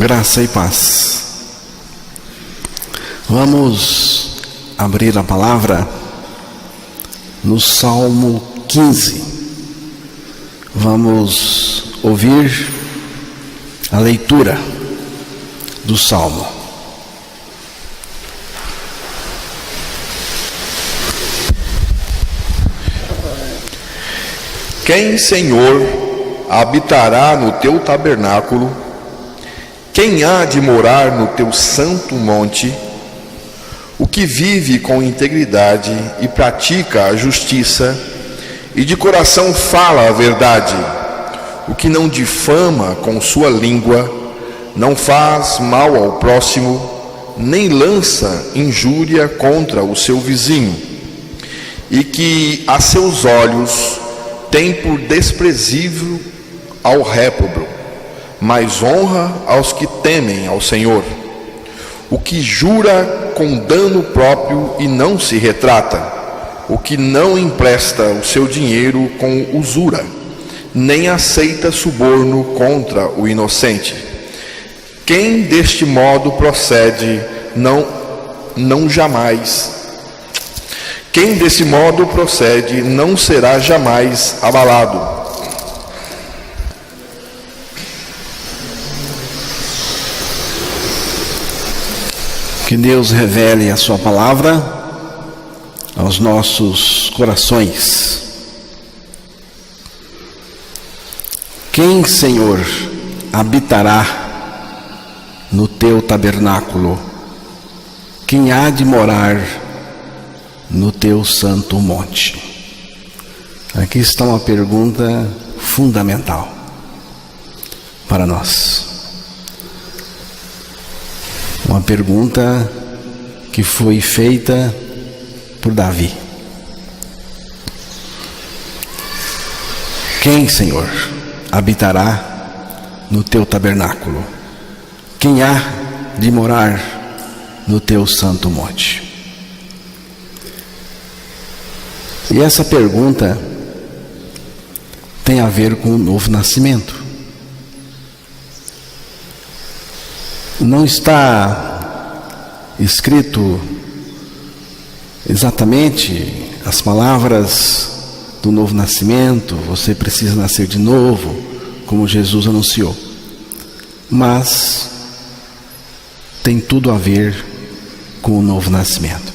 Graça e paz. Vamos abrir a palavra no Salmo 15. Vamos ouvir a leitura do Salmo. Quem, Senhor, habitará no teu tabernáculo? Quem há de morar no teu santo monte? O que vive com integridade e pratica a justiça, e de coração fala a verdade, o que não difama com sua língua, não faz mal ao próximo, nem lança injúria contra o seu vizinho, e que a seus olhos tem por desprezível ao réprobo, mas honra aos que temem ao Senhor. O que jura com dano próprio e não se retrata, o que não empresta o seu dinheiro com usura, nem aceita suborno contra o inocente. Quem deste modo procede, Quem desse modo procede não será jamais abalado. Que Deus revele a sua palavra aos nossos corações. Quem, Senhor, habitará no teu tabernáculo? Quem há de morar no teu santo monte? Aqui está uma pergunta fundamental para nós. Uma pergunta que foi feita por Davi. Quem, Senhor, habitará no teu tabernáculo? Quem há de morar no teu santo monte? E essa pergunta tem a ver com o novo nascimento. Não está escrito exatamente as palavras do novo nascimento, você precisa nascer de novo, como Jesus anunciou. Mas tem tudo a ver com o novo nascimento.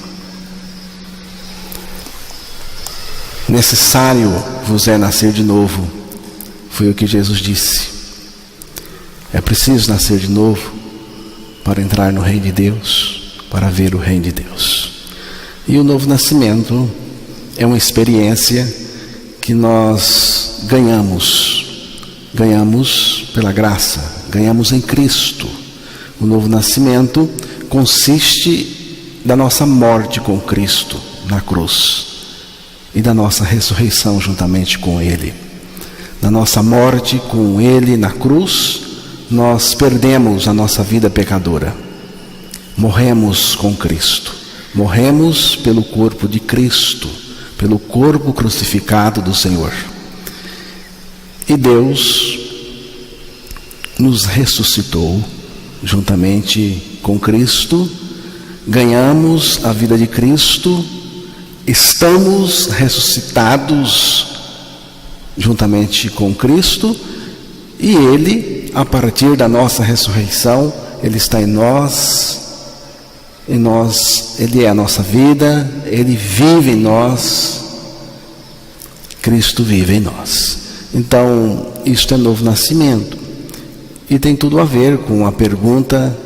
Necessário vos é nascer de novo, foi o que Jesus disse. É preciso nascer de novo para entrar no reino de Deus, para ver o reino de Deus. E o novo nascimento é uma experiência que nós ganhamos pela graça, ganhamos em Cristo. O novo nascimento consiste da nossa morte com Cristo na cruz e da nossa ressurreição juntamente com Ele. Da nossa morte com Ele na cruz, nós perdemos a nossa vida pecadora. Morremos com Cristo. Morremos pelo corpo de Cristo, pelo corpo crucificado do Senhor. E Deus nos ressuscitou juntamente com Cristo. Ganhamos a vida de Cristo. Estamos ressuscitados juntamente com Cristo. E Ele, a partir da nossa ressurreição, Ele está em nós, Ele é a nossa vida, Ele vive em nós, Cristo vive em nós. Então, isto é novo nascimento. E tem tudo a ver com a pergunta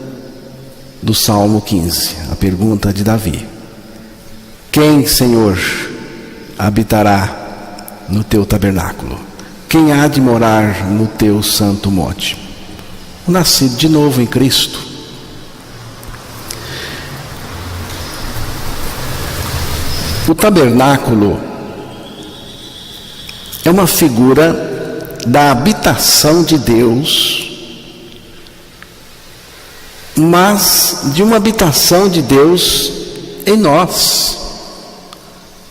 do Salmo 15, a pergunta de Davi. Quem, Senhor, habitará no teu tabernáculo? Quem há de morar no teu santo monte? O nascido de novo em Cristo. O tabernáculo é uma figura da habitação de Deus, mas de uma habitação de Deus em nós.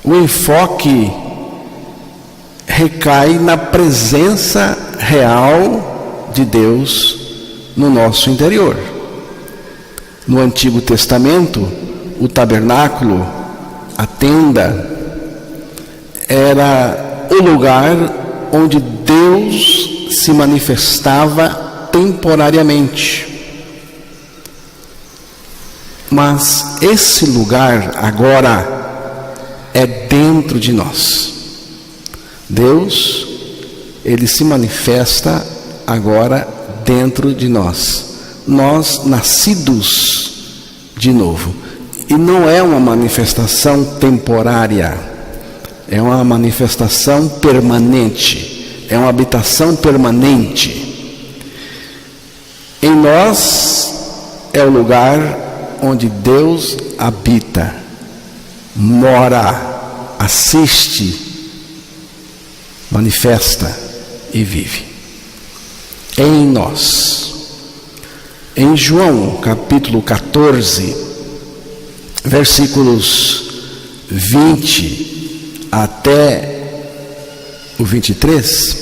O enfoque recai na presença real de Deus no nosso interior. No Antigo Testamento, o tabernáculo, a tenda, era o lugar onde Deus se manifestava temporariamente. Mas esse lugar agora é dentro de nós. Deus, Ele se manifesta agora dentro de nós. Nós nascidos de novo. E não é uma manifestação temporária, é uma manifestação permanente, é uma habitação permanente. Em nós é o lugar onde Deus habita, mora, assiste, manifesta e vive. Em nós. Em João capítulo 14, versículos 20 até o 23,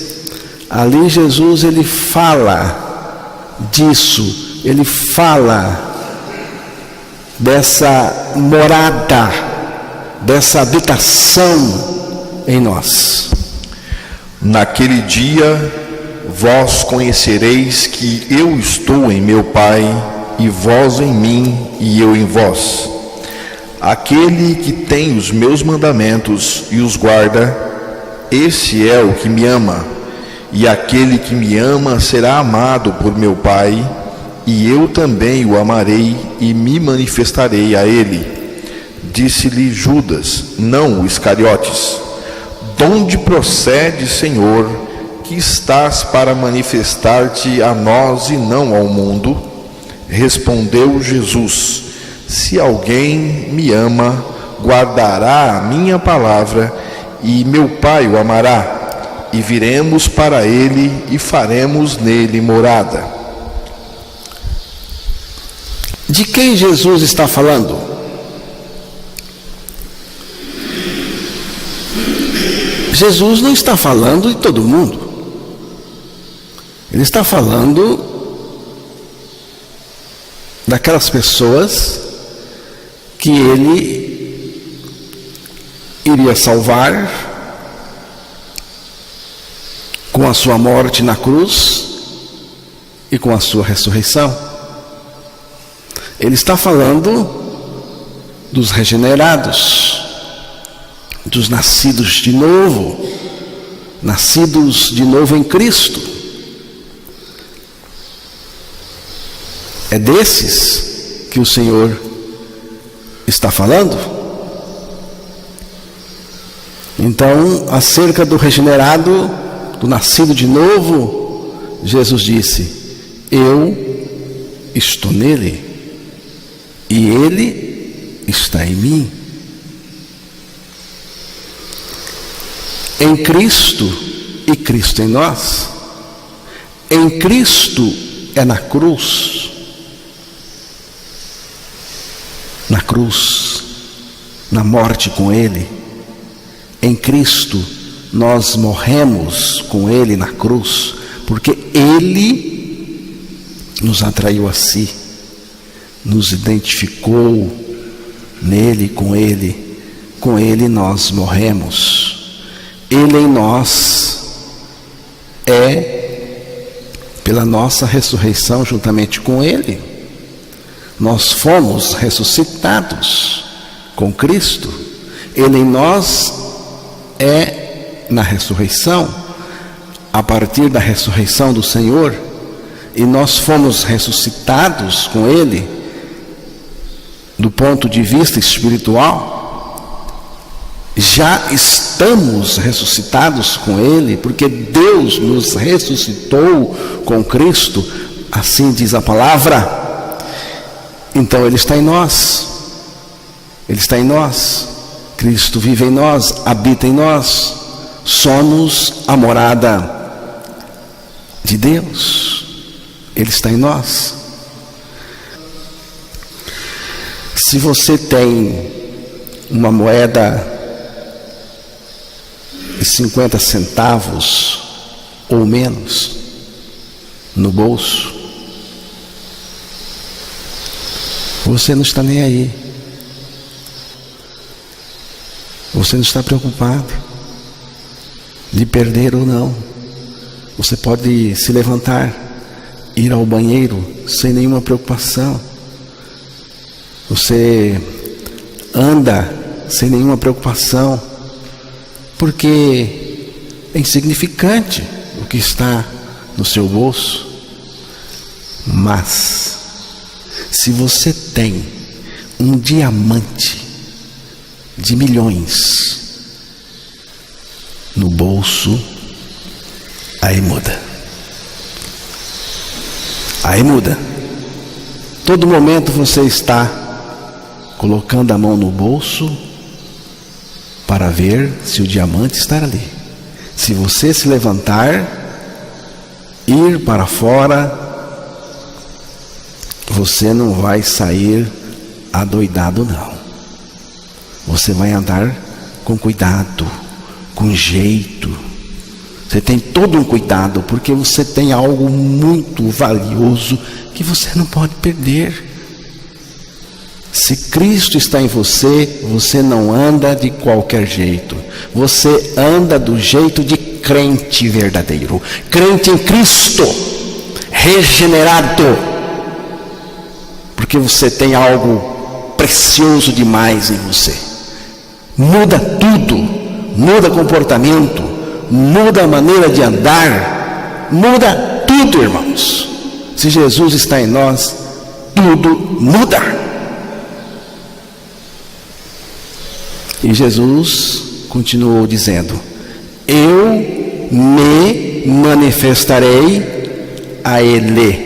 ali Jesus ele fala disso, ele fala dessa morada, dessa habitação em nós. Naquele dia vós conhecereis que eu estou em meu Pai, e vós em mim, e eu em vós. Aquele que tem os meus mandamentos e os guarda, esse é o que me ama. E aquele que me ama será amado por meu Pai, e eu também o amarei e me manifestarei a ele. Disse-lhe Judas, não o Iscariotes: donde procede, Senhor, que estás para manifestar-te a nós e não ao mundo? Respondeu Jesus: se alguém me ama, guardará a minha palavra, e meu Pai o amará, e viremos para ele e faremos nele morada. De quem Jesus está falando? Jesus não está falando de todo mundo. Ele está falando daquelas pessoas que ele iria salvar com a sua morte na cruz e com a sua ressurreição. Ele está falando dos regenerados, dos nascidos de novo em Cristo. É desses que o Senhor está falando. Então, acerca do regenerado, do nascido de novo, Jesus disse: eu estou nele e ele está em mim. Em Cristo e Cristo em nós. Em Cristo é na cruz. Na cruz, na morte com Ele. Em Cristo nós morremos com Ele na cruz, porque Ele nos atraiu a si, nos identificou nele, com Ele nós morremos. Ele em nós é, pela nossa ressurreição juntamente com Ele, nós fomos ressuscitados com Cristo. Ele em nós é na ressurreição, a partir da ressurreição do Senhor, e nós fomos ressuscitados com Ele do ponto de vista espiritual. Já estamos ressuscitados com Ele, porque Deus nos ressuscitou com Cristo, assim diz a palavra. Então Ele está em nós, Ele está em nós, Cristo vive em nós, habita em nós, somos a morada de Deus, Ele está em nós. Se você tem uma moeda de 50 centavos ou menos no bolso, Você não está nem aí. Você não está preocupado de perder ou não. Você pode se levantar, ir ao banheiro sem nenhuma preocupação. Você anda sem nenhuma preocupação, porque é insignificante o que está no seu bolso. Mas se você tem um diamante de milhões no bolso, aí muda. Aí muda. Todo momento você está colocando a mão no bolso para ver se o diamante está ali. Se você se levantar, ir para fora, você não vai sair adoidado, não. Você vai andar com cuidado, com jeito. Você tem todo um cuidado, porque você tem algo muito valioso que você não pode perder. Se Cristo está em você, você não anda de qualquer jeito. Você anda do jeito de crente verdadeiro. Crente em Cristo, regenerado. Porque você tem algo precioso demais em você. Muda tudo, muda comportamento, muda a maneira de andar, muda tudo, irmãos. Se Jesus está em nós, tudo muda. E Jesus continuou dizendo: eu me manifestarei a ele.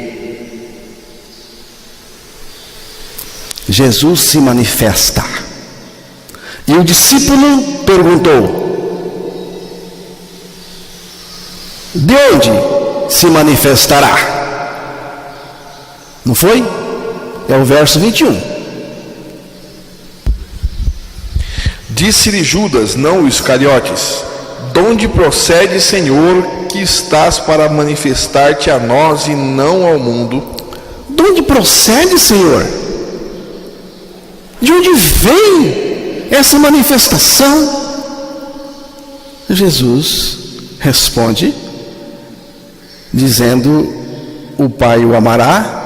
Jesus se manifesta. E o discípulo perguntou: de onde se manifestará? Não foi? É o verso 21. Disse-lhe Judas, não o Iscariotes: de onde procede, Senhor, que estás para manifestar-te a nós e não ao mundo? De onde procede, Senhor? De onde vem essa manifestação? Jesus responde dizendo: o Pai o amará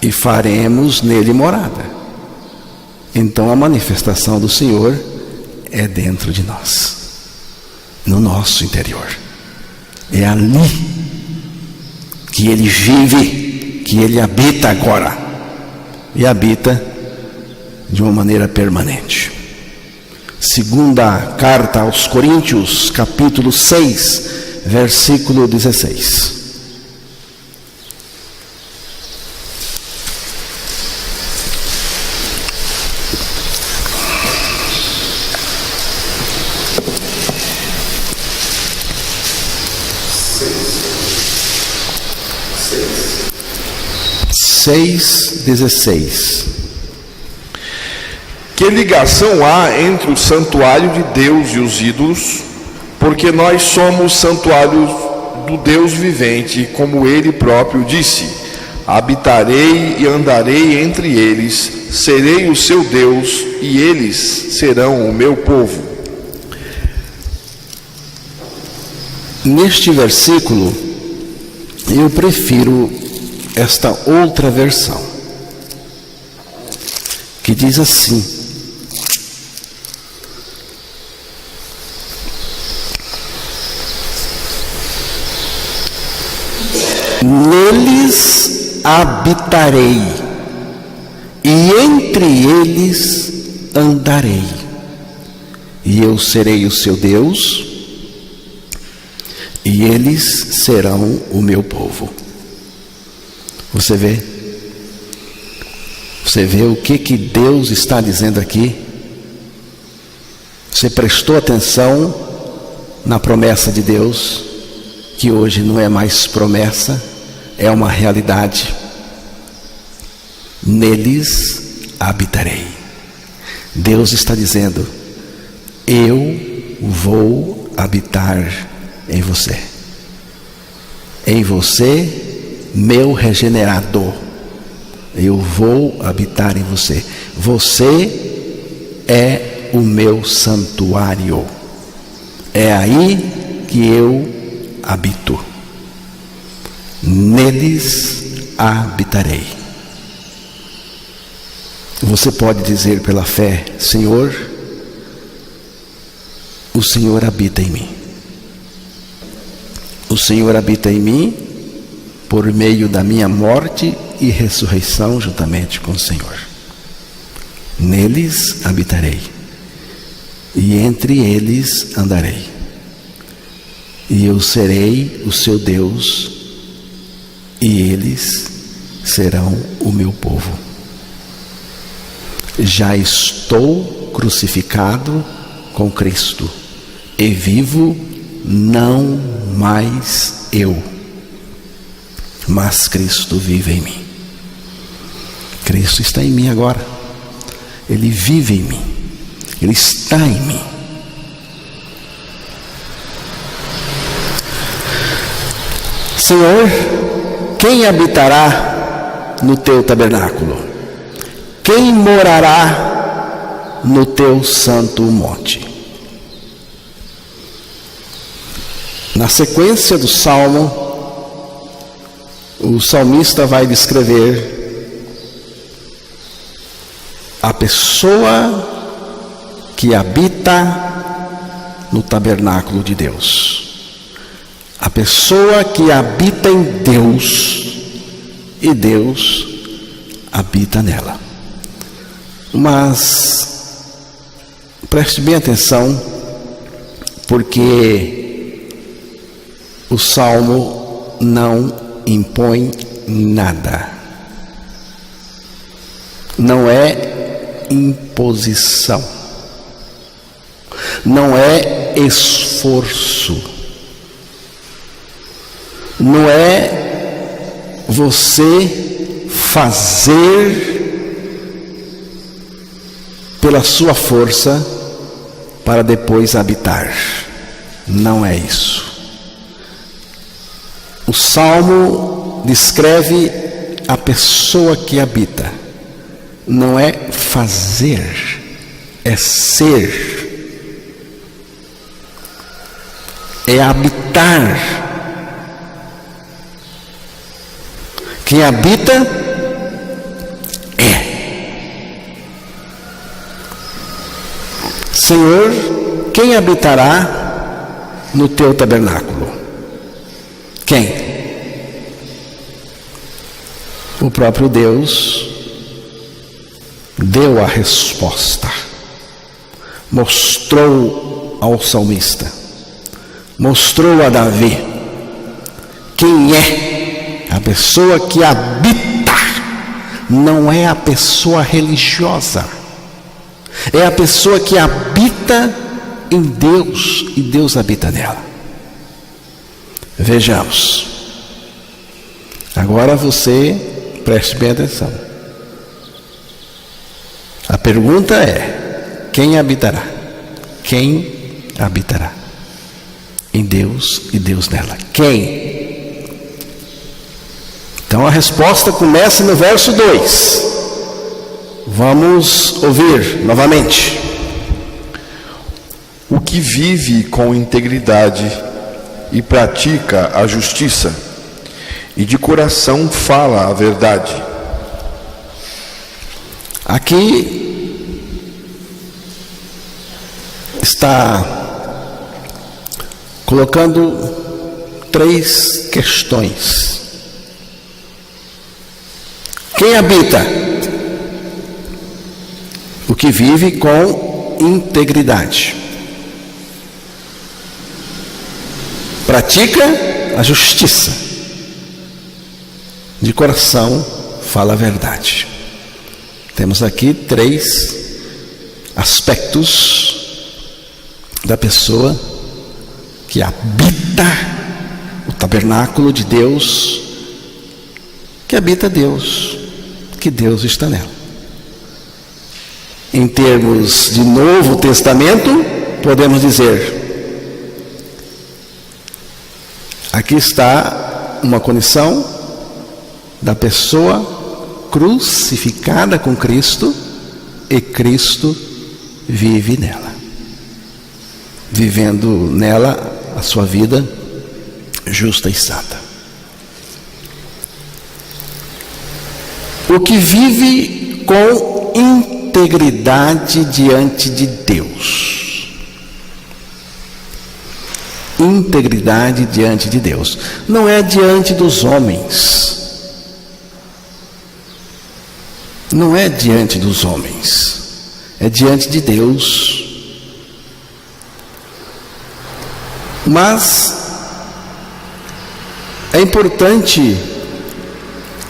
e faremos nele morada. Então a manifestação do Senhor é dentro de nós, no nosso interior. É ali que Ele vive, que Ele habita agora, e habita de uma maneira permanente. Segunda carta aos Coríntios, capítulo 6, versículo 16. Seis, 16. Que ligação há entre o santuário de Deus e os ídolos? Porque nós somos santuários do Deus vivente, como Ele próprio disse: habitarei e andarei entre eles, serei o seu Deus e eles serão o meu povo. Neste versículo, eu prefiro esta outra versão, que diz assim: neles habitarei e entre eles andarei, e eu serei o seu Deus e eles serão o meu povo. Você vê o que Deus está dizendo aqui? Você prestou atenção na promessa de Deus, que hoje não é mais promessa, é uma realidade. Neles habitarei. Deus está dizendo: eu vou habitar em você. Em você, meu regenerado, Eu vou habitar em você. Você é o meu santuário. É aí que eu habito. Neles habitarei. Você pode dizer pela fé: Senhor, o Senhor habita em mim. O Senhor habita em mim por meio da minha morte e ressurreição juntamente com o Senhor. Neles habitarei, e entre eles andarei, e eu serei o seu Deus, e eles serão o meu povo. Já estou crucificado com Cristo, e vivo não mais eu, mas Cristo vive em mim. Cristo está em mim agora. Ele vive em mim. Ele está em mim. Senhor, quem habitará no teu tabernáculo? Quem morará no teu santo monte? Na sequência do salmo, o salmista vai descrever a pessoa que habita no tabernáculo de Deus. A pessoa que habita em Deus e Deus habita nela. Mas preste bem atenção, porque o salmo não impõe nada. Não é imposição. Não é esforço. Não é você fazer pela sua força para depois habitar. Não é isso. O salmo descreve a pessoa que habita. Não é fazer, é ser, é habitar. Quem habita é. Senhor, quem habitará no teu tabernáculo? Quem? O próprio Deus deu a resposta, mostrou ao salmista, mostrou a Davi quem é a pessoa que habita. Não é a pessoa religiosa, é a pessoa que habita em Deus e Deus habita nela. Vejamos. Agora você preste bem atenção. A pergunta é: quem habitará? Quem habitará em Deus e Deus nela? Quem? Então a resposta começa no verso 2. Vamos ouvir novamente. O que vive com integridade e pratica a justiça, e de coração fala a verdade. Aqui está colocando 3 questões. Quem habita? O que vive com integridade. Pratica a justiça. De coração fala a verdade. Temos aqui 3 aspectos da pessoa que habita o tabernáculo de Deus, que habita Deus, que Deus está nela. Em termos de Novo Testamento, podemos dizer: aqui está uma condição da pessoa crucificada com Cristo e Cristo vive nela, vivendo nela a sua vida justa e santa. O que vive com integridade diante de Deus. Integridade diante de Deus. Não é diante dos homens. Não é diante dos homens. É diante de Deus. Mas é importante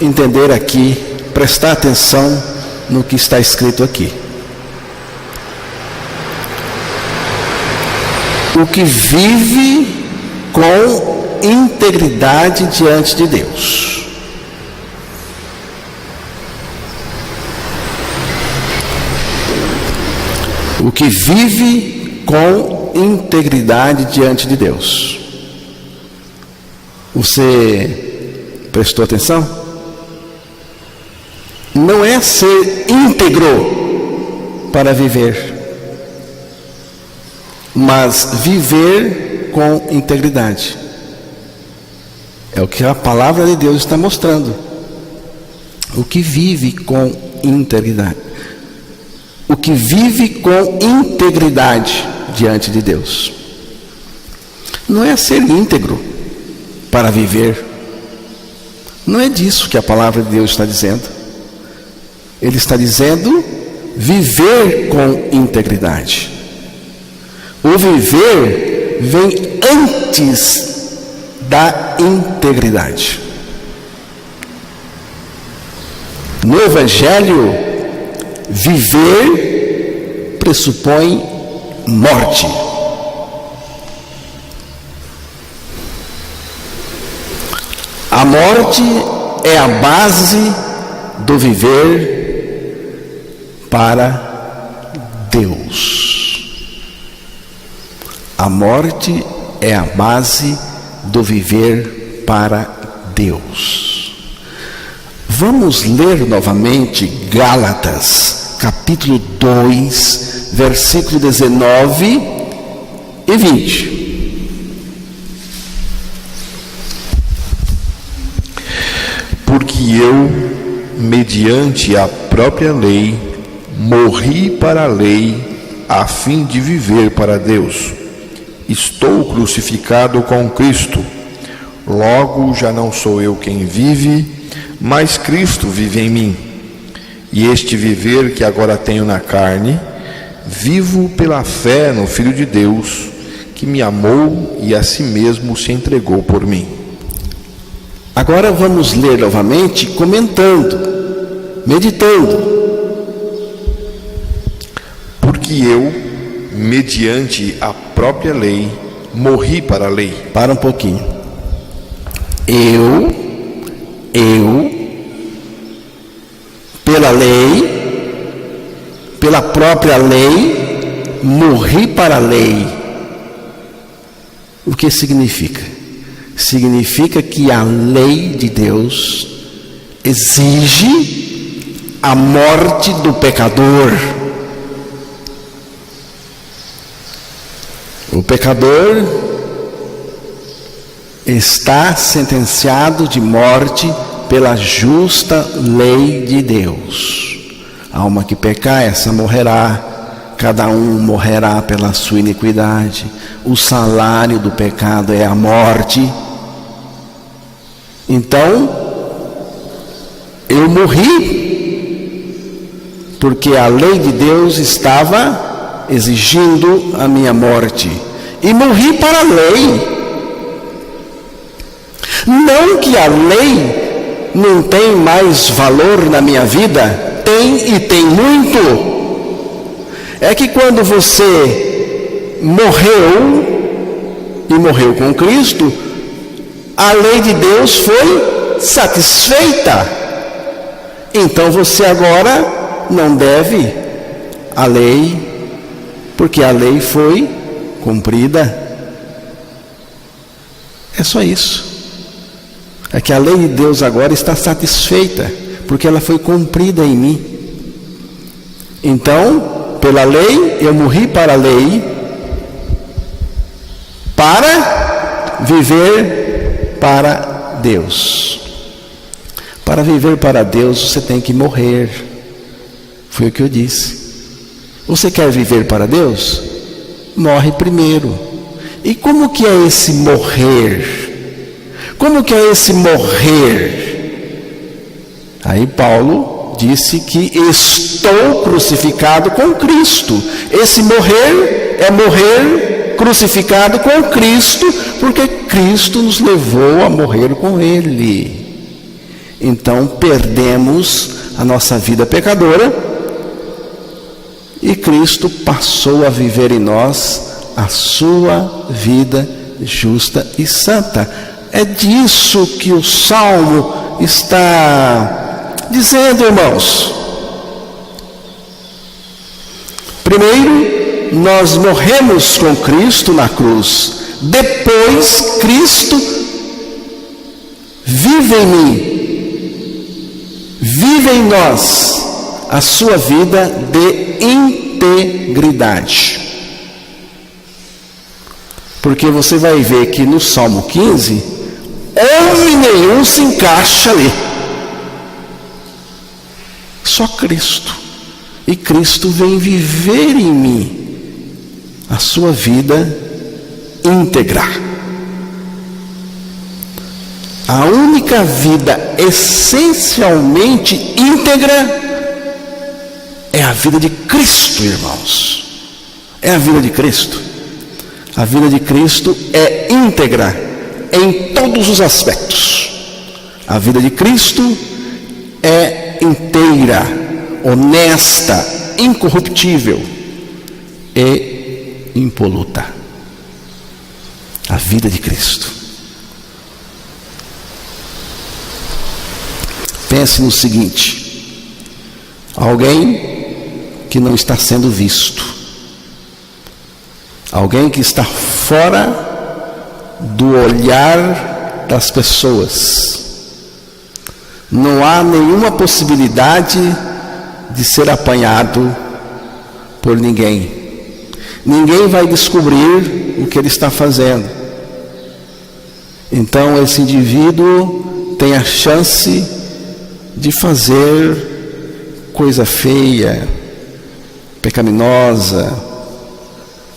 entender aqui, prestar atenção no que está escrito aqui. O que vive com integridade diante de Deus. O que vive com integridade diante de Deus. Você prestou atenção? Não é ser íntegro para viver, mas viver com integridade. É o que a palavra de Deus está mostrando. O que vive com integridade. O que vive com integridade diante de Deus. Não é ser íntegro para viver. Não é disso que a palavra de Deus está dizendo. Ele está dizendo viver com integridade. O viver vem antes da integridade. No Evangelho, viver pressupõe morte. A morte é a base do viver para Deus. A morte é a base do viver para Deus. Vamos ler novamente Gálatas, capítulo 2, versículo 19 e 20. Porque eu, mediante a própria lei, morri para a lei, a fim de viver para Deus. Estou crucificado com Cristo. Logo já não sou eu quem vive, mas Cristo vive em mim. E este viver que agora tenho na carne, vivo pela fé no Filho de Deus, que me amou e a si mesmo se entregou por mim. Agora vamos ler novamente, comentando, meditando. Porque eu, mediante a própria lei, morri para a lei. Para um pouquinho. Eu, pela lei, pela própria lei, morri para a lei. O que significa? Significa que a lei de Deus exige a morte do pecador. O pecador está sentenciado de morte pela justa lei de Deus. A alma que pecar, essa morrerá. Cada um morrerá pela sua iniquidade. O salário do pecado é a morte. Então, eu morri, porque a lei de Deus estava exigindo a minha morte, e morri para a lei. Não que a lei não tem mais valor na minha vida, tem e tem muito. É que quando você morreu, e morreu com Cristo, a lei de Deus foi satisfeita. Então você agora não deve a lei, porque a lei foi cumprida. É só isso. É que a lei de Deus agora está satisfeita, porque ela foi cumprida em mim. Então, pela lei, eu morri para a lei, para viver para Deus. Para viver para Deus, você tem que morrer. Foi o que eu disse. Você quer viver para Deus? Morre primeiro. E como que é esse morrer? Como que é esse morrer? Aí Paulo disse que estou crucificado com Cristo. Esse morrer é morrer crucificado com Cristo, porque Cristo nos levou a morrer com Ele. Então perdemos a nossa vida pecadora e Cristo passou a viver em nós a sua vida justa e santa. É disso que o Salmo está dizendo, irmãos. Primeiro, nós morremos com Cristo na cruz. Depois, Cristo vive em mim, vive em nós a sua vida de integridade. Porque você vai ver que no Salmo 15, homem nenhum se encaixa ali. Só Cristo. E Cristo vem viver em mim a sua vida íntegra. A única vida essencialmente íntegra é a vida de Cristo, irmãos. É a vida de Cristo. A vida de Cristo é íntegra em todos os aspectos. A vida de Cristo é inteira, honesta, incorruptível e impoluta. A vida de Cristo. Pense no seguinte: alguém que não está sendo visto, alguém que está fora do olhar das pessoas, não há nenhuma possibilidade de ser apanhado por ninguém. Ninguém vai descobrir o que ele está fazendo. Então esse indivíduo tem a chance de fazer coisa feia, pecaminosa,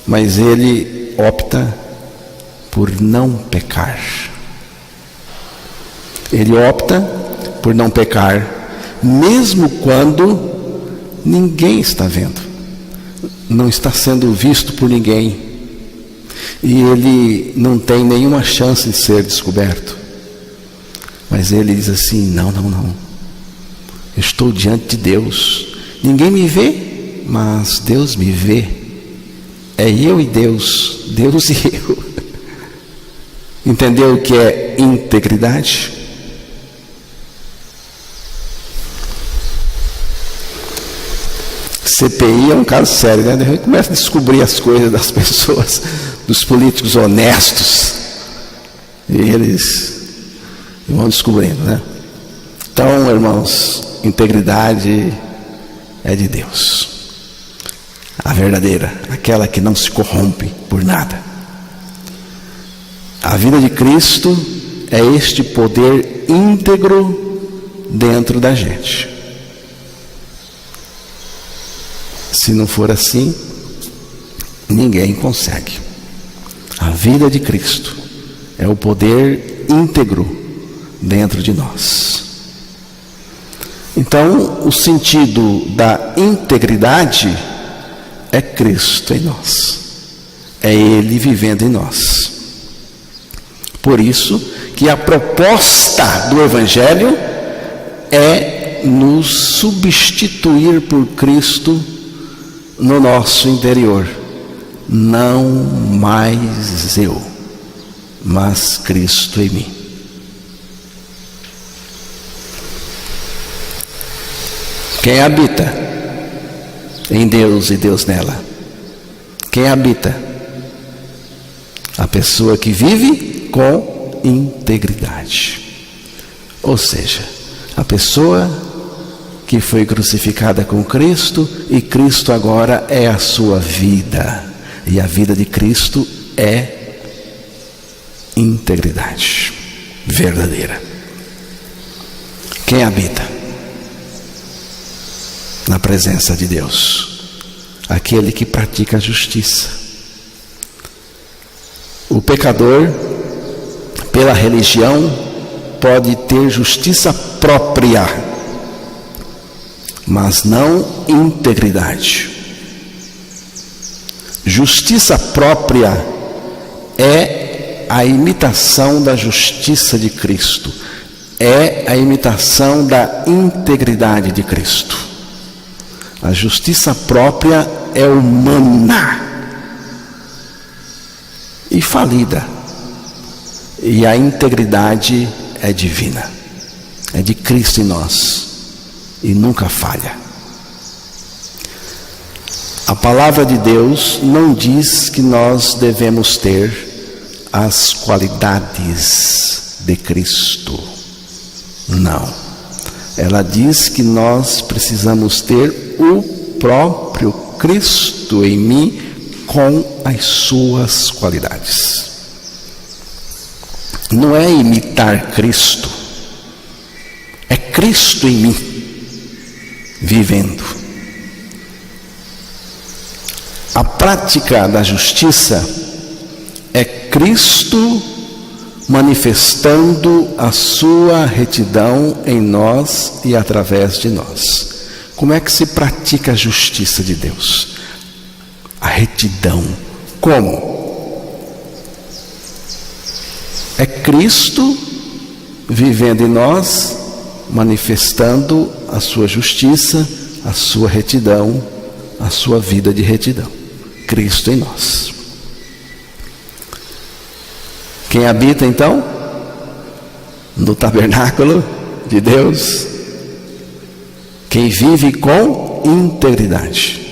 mas ele opta por não pecar. Ele opta por não pecar, mesmo quando ninguém está vendo, não está sendo visto por ninguém, e ele não tem nenhuma chance de ser descoberto. Mas ele diz assim: não, eu estou diante de Deus, ninguém me vê, mas Deus me vê. É eu e Deus, Deus e eu. Entendeu o que é integridade? CPI é um caso sério, né? A gente começa a descobrir as coisas das pessoas, dos políticos honestos, e eles vão descobrindo, né? Então, irmãos, integridade é de Deus, a verdadeira, aquela que não se corrompe por nada. A vida de Cristo é este poder íntegro dentro da gente. Se não for assim, ninguém consegue. A vida de Cristo é o poder íntegro dentro de nós. Então, o sentido da integridade é Cristo em nós. É Ele vivendo em nós. Por isso que a proposta do Evangelho é nos substituir por Cristo no nosso interior. Não mais eu, mas Cristo em mim. Quem habita em Deus e Deus nela? Quem habita? A pessoa que vive com integridade. Ou seja, a pessoa que foi crucificada com Cristo, e Cristo agora é a sua vida. E a vida de Cristo é integridade verdadeira. Quem habita na presença de Deus? Aquele que pratica a justiça. O pecador, pela religião, pode ter justiça própria, mas não integridade. Justiça própria é a imitação da justiça de Cristo, é a imitação da integridade de Cristo. A justiça própria é humana e falida, e a integridade é divina, é de Cristo em nós e nunca falha. A palavra de Deus não diz que nós devemos ter as qualidades de Cristo, não. Ela diz que nós precisamos ter o próprio Cristo em mim com as suas qualidades. Não é imitar Cristo, é Cristo em mim, vivendo. A prática da justiça é Cristo manifestando a sua retidão em nós e através de nós. Como é que se pratica a justiça de Deus? A retidão. Como? É Cristo vivendo em nós, manifestando a sua justiça, a sua retidão, a sua vida de retidão. Cristo em nós. Quem habita então no tabernáculo de Deus? Quem vive com integridade.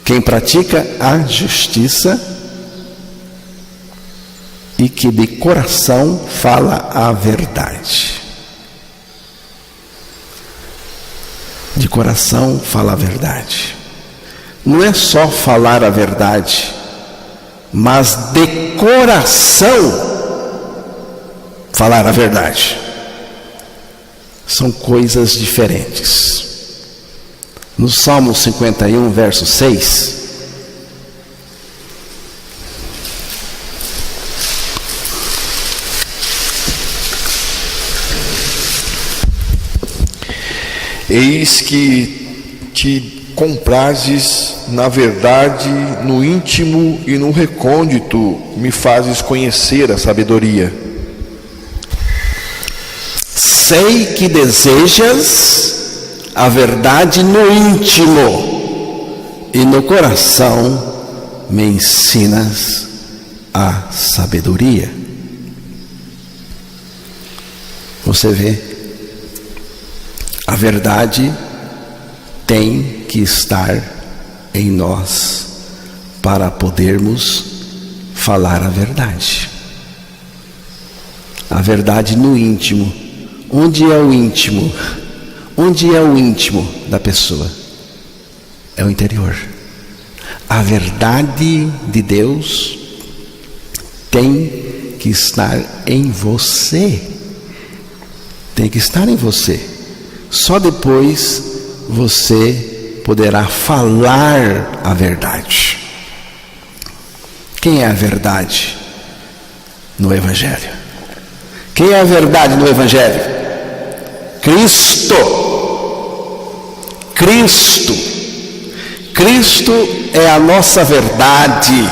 Quem pratica a justiça e que de coração fala a verdade. De coração fala a verdade. Não é só falar a verdade, mas de coração falar a verdade. São coisas diferentes. No Salmo 51, verso 6, eis que te comprazes na verdade, no íntimo e no recôndito me fazes conhecer a sabedoria. Sei que desejas a verdade no íntimo e no coração me ensinas a sabedoria. Você vê, a verdade tem que estar em nós para podermos falar a verdade. A verdade no íntimo. Onde é o íntimo? Onde é o íntimo da pessoa? É o interior. A verdade de Deus tem que estar em você. Tem que estar em você. Só depois você poderá falar a verdade. Quem é a verdade no Evangelho? Quem é a verdade no Evangelho? Cristo. Cristo. Cristo é a nossa verdade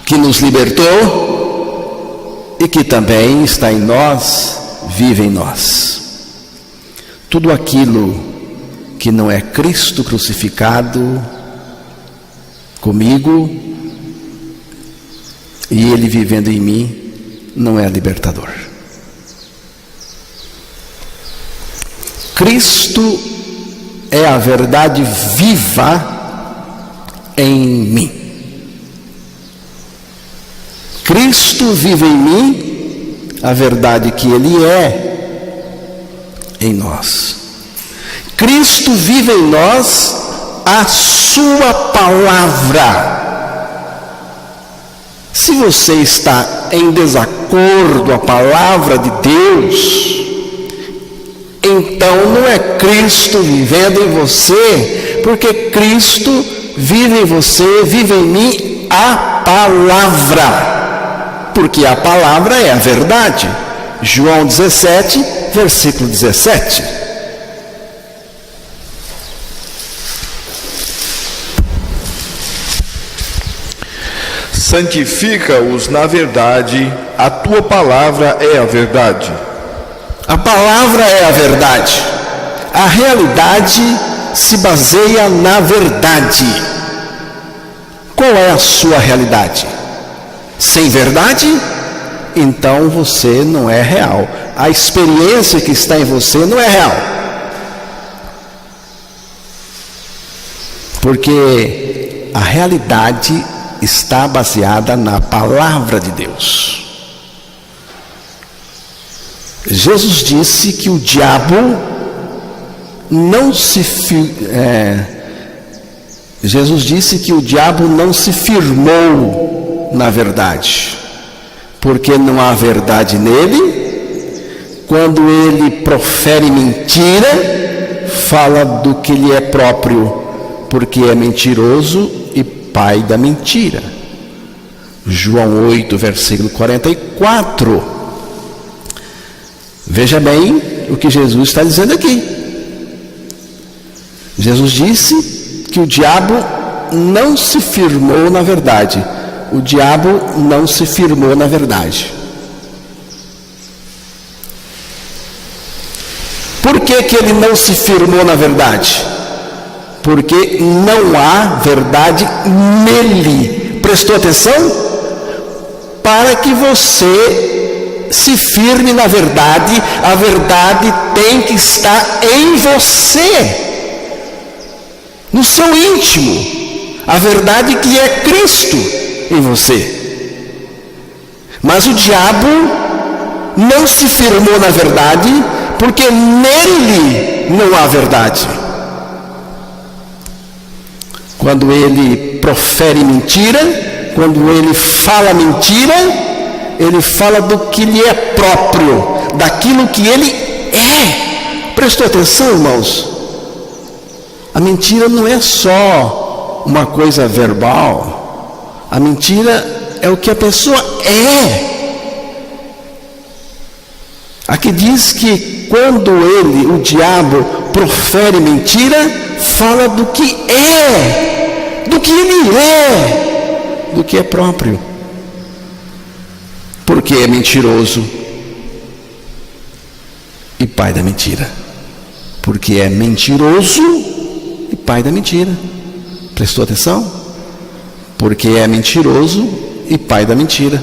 que nos libertou e que também está em nós, vive em nós. Tudo aquilo que não é Cristo crucificado comigo e Ele vivendo em mim, não é libertador. Cristo é a verdade viva em mim. Cristo vive em mim, a verdade que Ele é em nós. Cristo vive em nós a sua palavra. Se você está em desacordo com a palavra de Deus, então não é Cristo vivendo em você, porque Cristo vive em você, vive em mim a palavra, porque a palavra é a verdade. João 17, versículo 17. Santifica-os na verdade, a tua palavra é a verdade. A palavra é a verdade. A realidade se baseia na verdade. Qual é a sua realidade? Sem verdade? Então você não é real. A experiência que está em você não é real. Porque a realidade está baseada na palavra de Deus. Jesus disse que o diabo não se firmou na verdade, porque não há verdade nele. Quando ele profere mentira, fala do que lhe é próprio, porque é mentiroso e pai da mentira. João 8, versículo 44. Veja bem o que Jesus está dizendo aqui. Jesus disse que o diabo não se firmou na verdade. O diabo não se firmou na verdade. Por que que ele não se firmou na verdade? Porque não há verdade nele. Prestou atenção? Para que você se firme na verdade, a verdade tem que estar em você, no seu íntimo, a verdade que é Cristo em você. Mas o diabo não se firmou na verdade, porque nele não há verdade. Quando ele profere mentira, quando ele fala mentira, ele fala do que lhe é próprio, daquilo que ele é. Prestou atenção, irmãos? A mentira não é só uma coisa verbal. A mentira é o que a pessoa é. Aqui diz que quando o diabo profere mentira, fala do que é, do que ele é, do que é próprio. Porque é mentiroso e pai da mentira. Porque é mentiroso e pai da mentira. Prestou atenção? Porque é mentiroso e pai da mentira.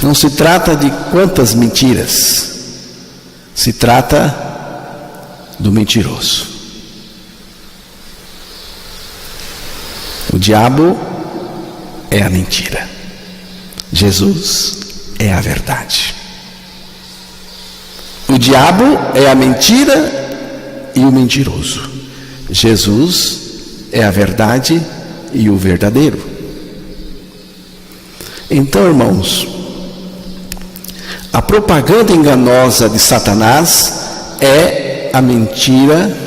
Não se trata de quantas mentiras, se trata do mentiroso. O diabo é a mentira. Jesus é a verdade. O diabo é a mentira e o mentiroso. Jesus é a verdade e o verdadeiro. Então, irmãos, a propaganda enganosa de Satanás é a mentira,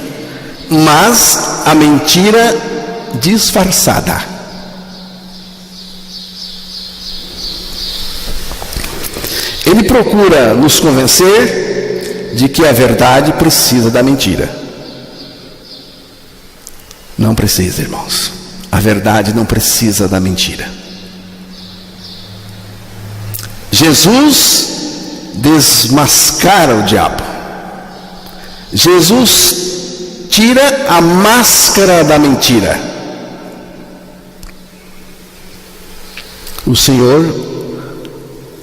mas a mentira disfarçada. Ele procura nos convencer de que a verdade precisa da mentira. Não precisa, irmãos. A verdade não precisa da mentira. Jesus desmascara o diabo. Jesus tira a máscara da mentira. O Senhor,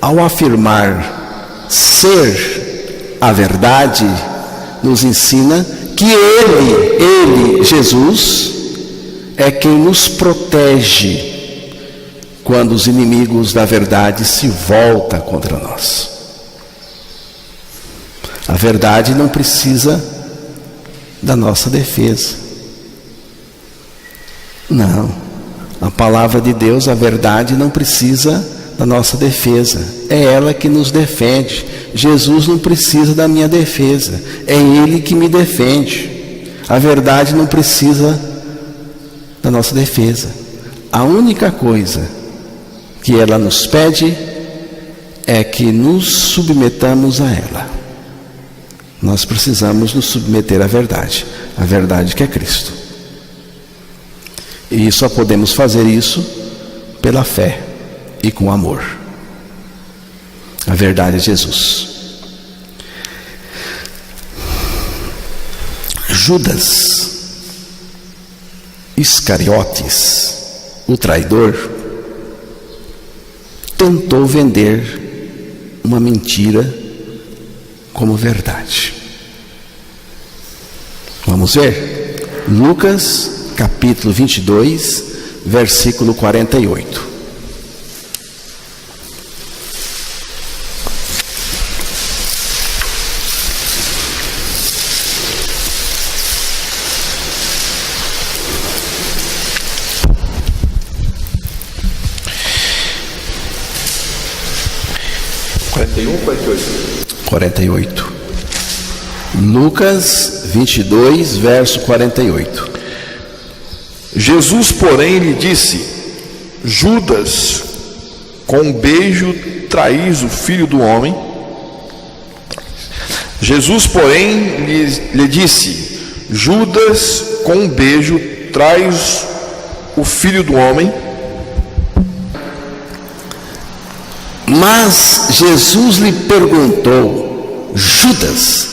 ao afirmar ser a verdade, nos ensina que Ele, Jesus, é quem nos protege quando os inimigos da verdade se voltam contra nós. A verdade não precisa da nossa defesa. Não. A palavra de Deus, a verdade, não precisa da nossa defesa. É ela que nos defende. Jesus não precisa da minha defesa. É Ele que me defende. A verdade não precisa da nossa defesa. A única coisa que ela nos pede é que nos submetamos a ela. Nós precisamos nos submeter à verdade. A verdade que é Cristo. E só podemos fazer isso pela fé e com amor. A verdade é Jesus. Judas Iscariotes, o traidor, tentou vender uma mentira como verdade. Vamos ver? Lucas capítulo 22, versículo 48. (41 ou 48? 48. Lucas 22, verso 48. Jesus, porém, lhe disse: Judas, com um beijo traís o Filho do Homem. Jesus, porém, lhe disse: Judas, com um beijo traz o Filho do Homem. Mas Jesus lhe perguntou: Judas,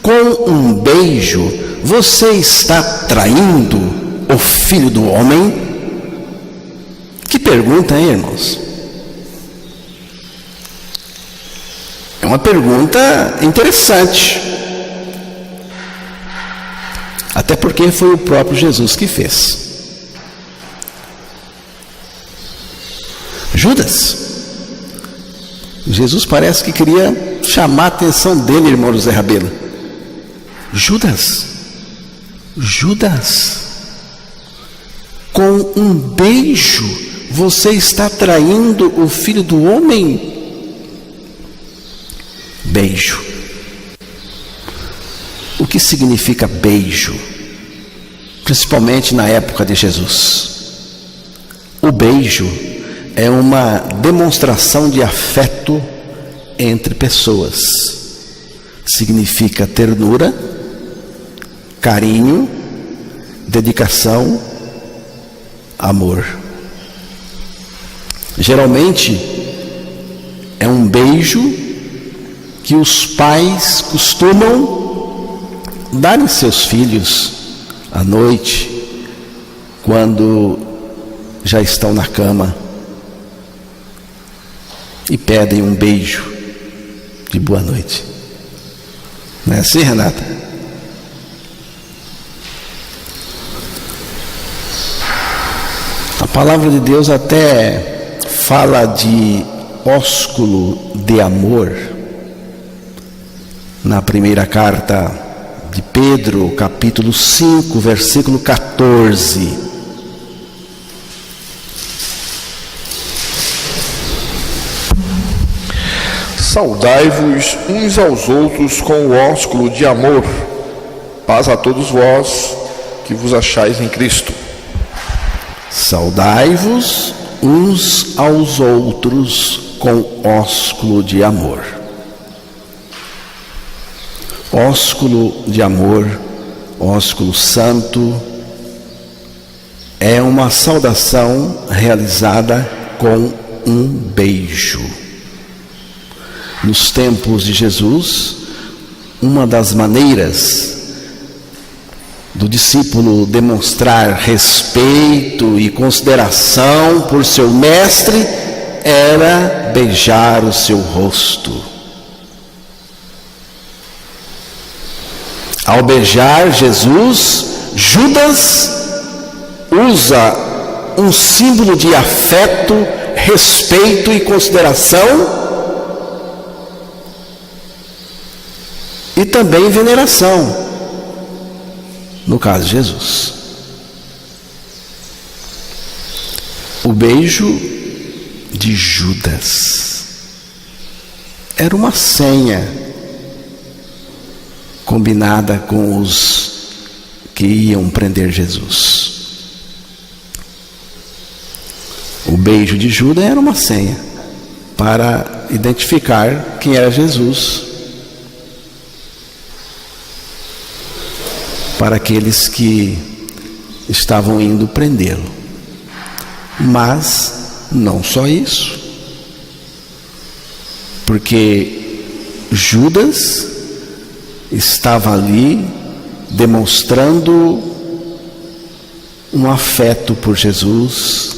com um beijo você está traindo o Filho do Homem? Que pergunta, hein, irmãos? É uma pergunta interessante. Até porque foi o próprio Jesus que fez. Judas, Jesus parece que queria chamar a atenção dele, irmão José Rabelo. Judas, com um beijo você está traindo o Filho do Homem? Beijo. O que significa beijo? Principalmente na época de Jesus. O beijo é uma demonstração de afeto entre pessoas. Significa ternura, carinho, dedicação, amor. Geralmente é um beijo que os pais costumam dar em seus filhos à noite, quando já estão na cama, e pedem um beijo de boa noite. Não é assim, Renata? A palavra de Deus até fala de ósculo de amor na primeira carta de Pedro, capítulo 5, versículo 14. Saudai-vos uns aos outros com o ósculo de amor. Paz a todos vós que vos achais em Cristo. Saudai-vos uns aos outros com ósculo de amor. Ósculo de amor, ósculo santo, é uma saudação realizada com um beijo. Nos tempos de Jesus, uma das maneiras do discípulo demonstrar respeito e consideração por seu mestre era beijar o seu rosto. Ao beijar Jesus, Judas usa um símbolo de afeto, respeito e consideração e também veneração, no caso de Jesus. O beijo de Judas era uma senha combinada com os que iam prender Jesus. O beijo de Judas era uma senha para identificar quem era Jesus para aqueles que estavam indo prendê-lo. Mas não só isso, porque Judas estava ali demonstrando um afeto por Jesus,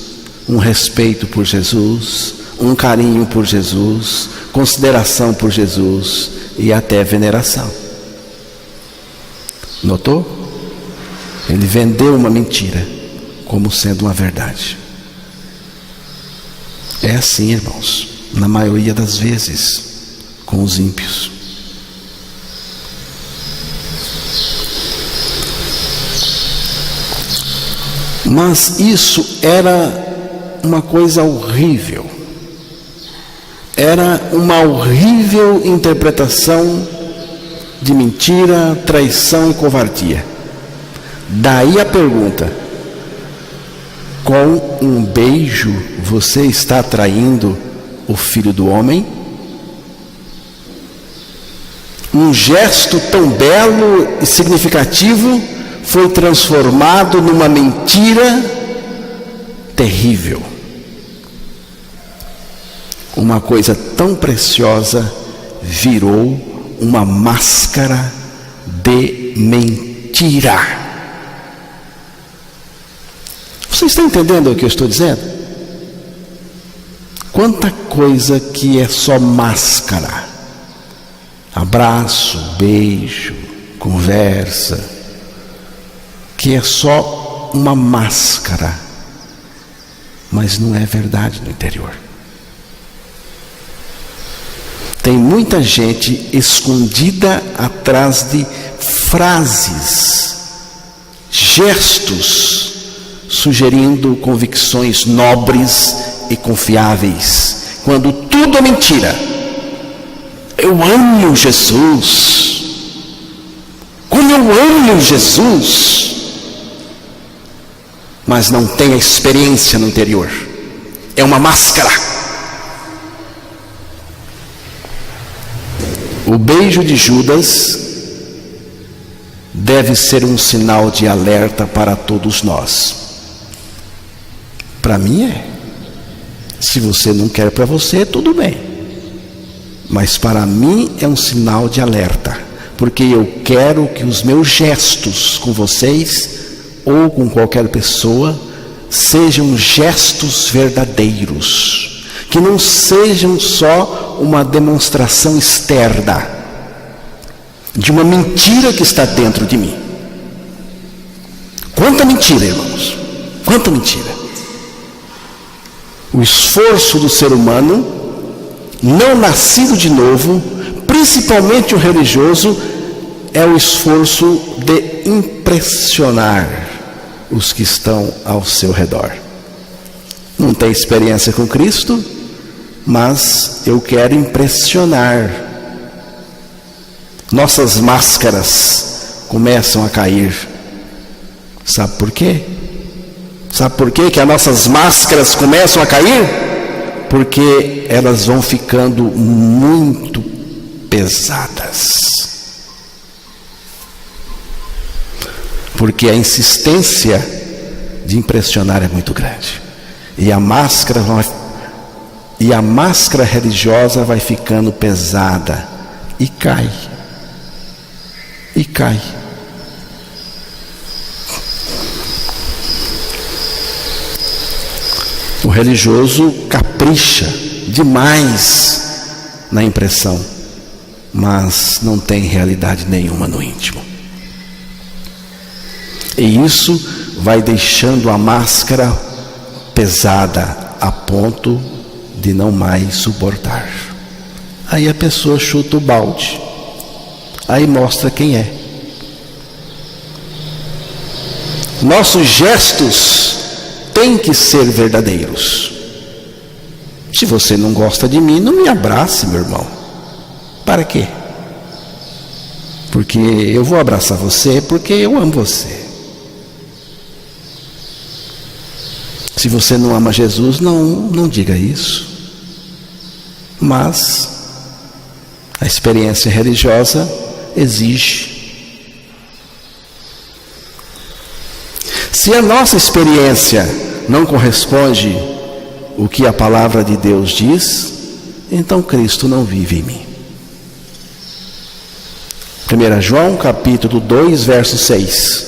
um respeito por Jesus, um carinho por Jesus, consideração por Jesus e até veneração. Notou? Ele vendeu uma mentira como sendo uma verdade. É assim, irmãos, na maioria das vezes, com os ímpios. Mas isso era uma coisa horrível. Era uma horrível interpretação de mentira, traição e covardia. Daí a pergunta: com um beijo você está traindo o Filho do Homem? Um gesto tão belo e significativo foi transformado numa mentira terrível. Uma coisa tão preciosa virou uma máscara de mentira. Você está entendendo o que eu estou dizendo? Quanta coisa que é só máscara. Abraço, beijo, conversa, que é só uma máscara, mas não é verdade no interior. Tem muita gente escondida atrás de frases, gestos, sugerindo convicções nobres e confiáveis, quando tudo é mentira. Eu amo Jesus. Como eu amo Jesus. Mas não tem a experiência no interior. É uma máscara. O beijo de Judas deve ser um sinal de alerta para todos nós. Para mim é. Se você não quer para você, tudo bem. Mas para mim é um sinal de alerta, porque eu quero que os meus gestos com vocês ou com qualquer pessoa sejam gestos verdadeiros, que não sejam só uma demonstração externa de uma mentira que está dentro de mim. Quanta mentira, irmãos, quanta mentira. O esforço do ser humano não nascido de novo, principalmente o religioso, é o esforço de impressionar os que estão ao seu redor. Não tem experiência com Cristo, mas eu quero impressionar. Nossas máscaras começam a cair. Sabe por quê? Sabe por quê que as nossas máscaras começam a cair? Porque elas vão ficando muito pesadas. Porque a insistência de impressionar é muito grande. E a máscara religiosa vai ficando pesada e cai. E cai. O religioso capricha demais na impressão, mas não tem realidade nenhuma no íntimo. E isso vai deixando a máscara pesada a ponto de não mais suportar. Aí a pessoa chuta o balde. aí mostra quem é. Nossos gestos têm que ser verdadeiros. Se você não gosta de mim, não me abrace, meu irmão. Para quê? Porque eu vou abraçar você porque eu amo você. Se você não ama Jesus, não diga isso. Mas a experiência religiosa exige. Se a nossa experiência não corresponde ao que a palavra de Deus diz, então Cristo não vive em mim. 1 João capítulo 2, verso 6.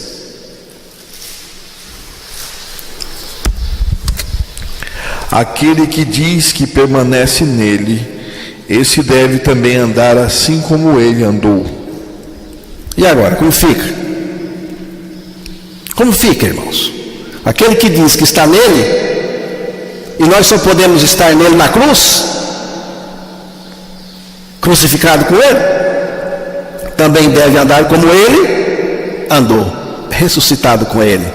Aquele que diz que permanece nele, esse deve também andar assim como ele andou. E agora, como fica? Como fica, irmãos? Aquele que diz que está nele, e nós só podemos estar nele na cruz, crucificado com ele, também deve andar como ele andou, ressuscitado com ele.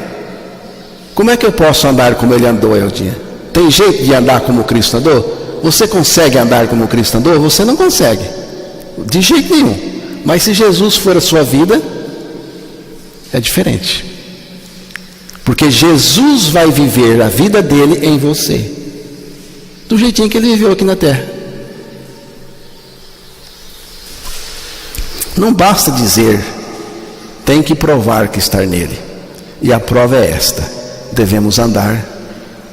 Como é que eu posso andar como ele andou, Eudinha? Tem jeito de andar como Cristo andou? Você consegue andar como Cristo andou? Você não consegue, de jeito nenhum. Mas se Jesus for a sua vida, é diferente. Porque Jesus vai viver a vida dele em você, do jeitinho que ele viveu aqui na terra. Não basta dizer, tem que provar que está nele. E a prova é esta: devemos andar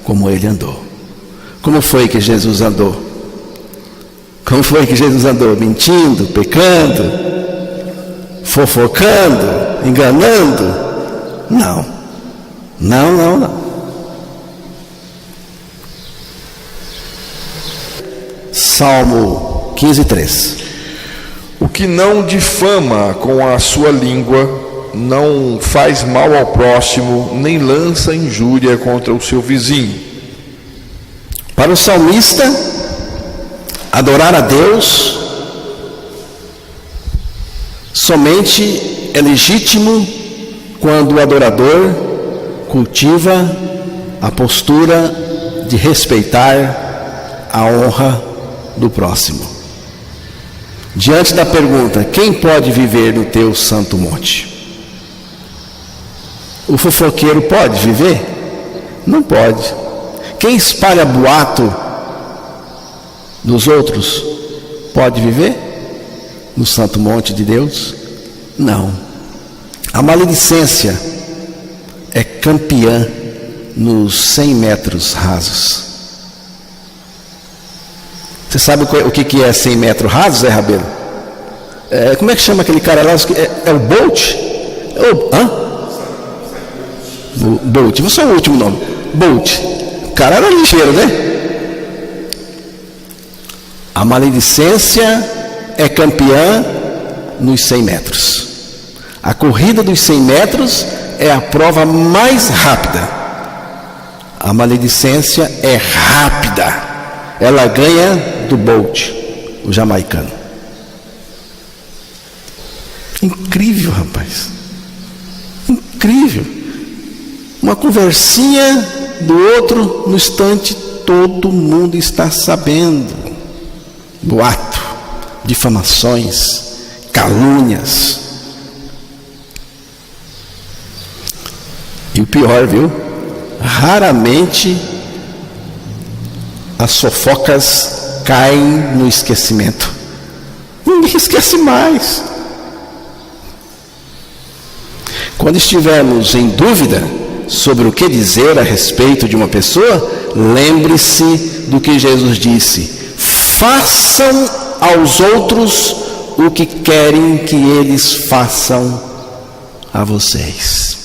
como ele andou. Como foi que Jesus andou? Como foi que Jesus andou? Mentindo, pecando, fofocando, enganando? Não. Não. Salmo 15:3. O que não difama com a sua língua, não faz mal ao próximo, nem lança injúria contra o seu vizinho. Para o salmista, adorar a Deus somente é legítimo quando o adorador cultiva a postura de respeitar a honra do próximo. Diante da pergunta, quem pode viver no teu santo monte? O fofoqueiro pode viver? Não pode. Quem espalha boato dos outros pode viver no santo monte de Deus? Não. A maledicência é campeã nos 100 metros rasos. Você sabe o que é 100 metros rasos, Zé Rabelo? Como é que chama aquele cara lá? É o Bolt? Bolt, você é o último nome. Bolt. O cara era ligeiro, né? A maledicência é campeã nos 100 metros. A corrida dos 100 metros é a prova mais rápida. A maledicência é rápida. Ela ganha do Bolt, o jamaicano. Incrível, rapaz. Incrível. Uma conversinha do outro, no instante, todo mundo está sabendo. Boato, difamações, calúnias. E o pior, viu? Raramente as fofocas caem no esquecimento. Ninguém esquece mais. Quando estivermos em dúvida sobre o que dizer a respeito de uma pessoa, lembre-se do que Jesus disse: façam aos outros o que querem que eles façam a vocês.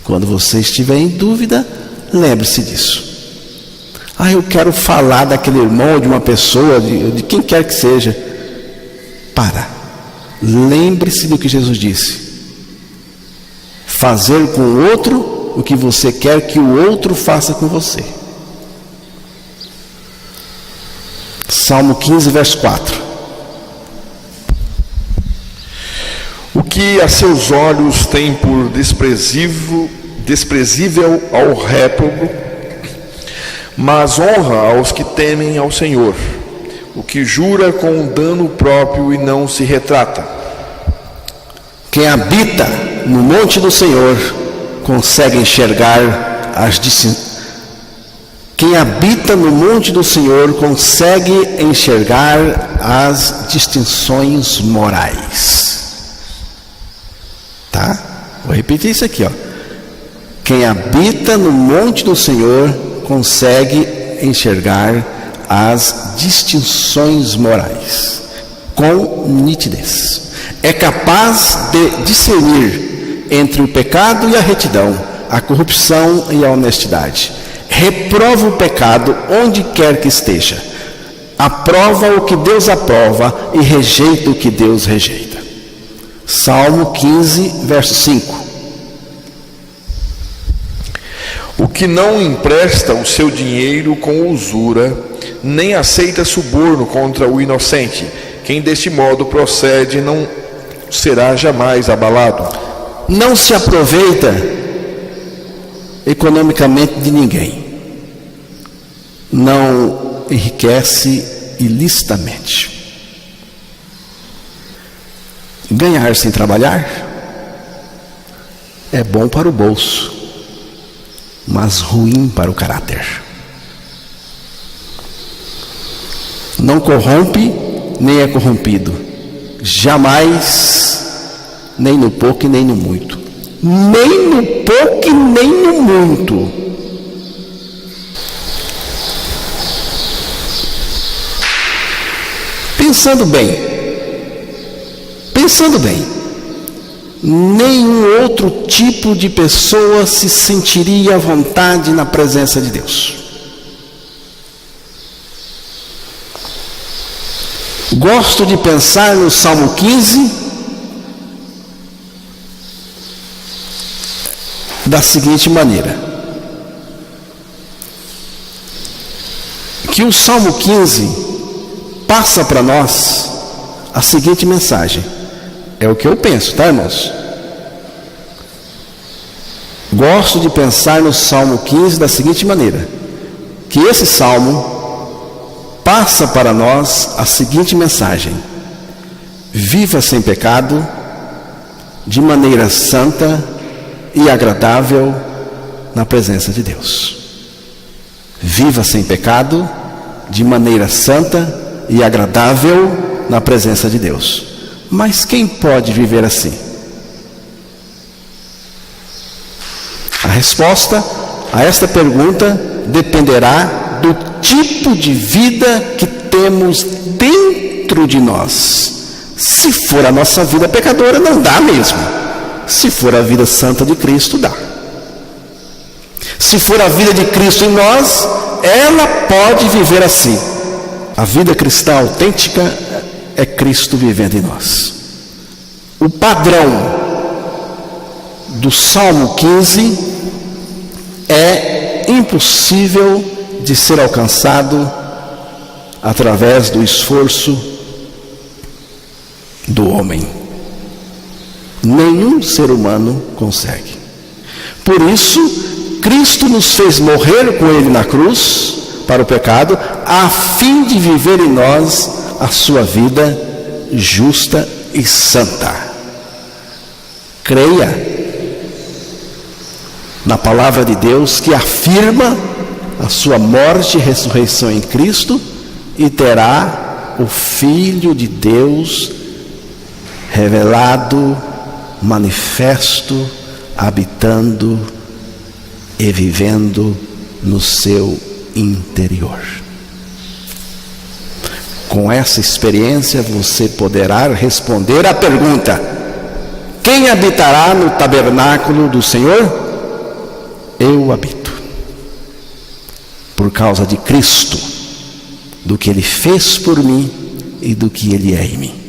Quando você estiver em dúvida, lembre-se disso. Eu quero falar daquele irmão, de uma pessoa, de quem quer que seja. Lembre-se do que Jesus disse: fazer com o outro o que você quer que o outro faça com você. Salmo 15, verso 4. que a seus olhos tem por desprezível ao réprobo, mas honra aos que temem ao Senhor, o que jura com dano próprio e não se retrata. Quem habita no monte do Senhor consegue enxergar as distinções. Quem habita no monte do Senhor consegue enxergar as distinções morais. Tá? Vou repetir isso aqui, ó. Quem habita no monte do Senhor consegue enxergar as distinções morais com nitidez. É capaz de discernir entre o pecado e a retidão, a corrupção e a honestidade. Reprova o pecado onde quer que esteja. Aprova o que Deus aprova e rejeita o que Deus rejeita. Salmo 15, verso 5. O que não empresta o seu dinheiro com usura, nem aceita suborno contra o inocente. Quem deste modo procede não será jamais abalado. Não se aproveita economicamente de ninguém. Não enriquece ilicitamente. Ganhar sem trabalhar é bom para o bolso, mas ruim para o caráter. Não corrompe, nem é corrompido. Jamais, nem no pouco e nem no muito. Nem no pouco e nem no muito. Pensando bem, nenhum outro tipo de pessoa se sentiria à vontade na presença de Deus. Gosto de pensar no Salmo 15 da seguinte maneira: que o Salmo 15 passa para nós a seguinte mensagem. É o que eu penso, tá, irmãos? Gosto de pensar no Salmo 15 da seguinte maneira: que esse salmo passa para nós a seguinte mensagem: viva sem pecado, de maneira santa e agradável na presença de Deus. Viva sem pecado, de maneira santa e agradável na presença de Deus. Mas quem pode viver assim? A resposta a esta pergunta dependerá do tipo de vida que temos dentro de nós. Se for a nossa vida pecadora, não dá mesmo. Se for a vida santa de Cristo, dá. Se for a vida de Cristo em nós, ela pode viver assim. A vida cristã autêntica é Cristo vivendo em nós. O padrão do Salmo 15 é impossível de ser alcançado através do esforço do homem. Nenhum ser humano consegue. Por isso, Cristo nos fez morrer com Ele na cruz para o pecado, a fim de viver em nós a sua vida justa e santa. Creia na palavra de Deus que afirma a sua morte e ressurreição em Cristo, e terá o Filho de Deus revelado, manifesto, habitando e vivendo no seu interior. Com essa experiência você poderá responder à pergunta: quem habitará no tabernáculo do Senhor? Eu habito. Por causa de Cristo, do que Ele fez por mim e do que Ele é em mim.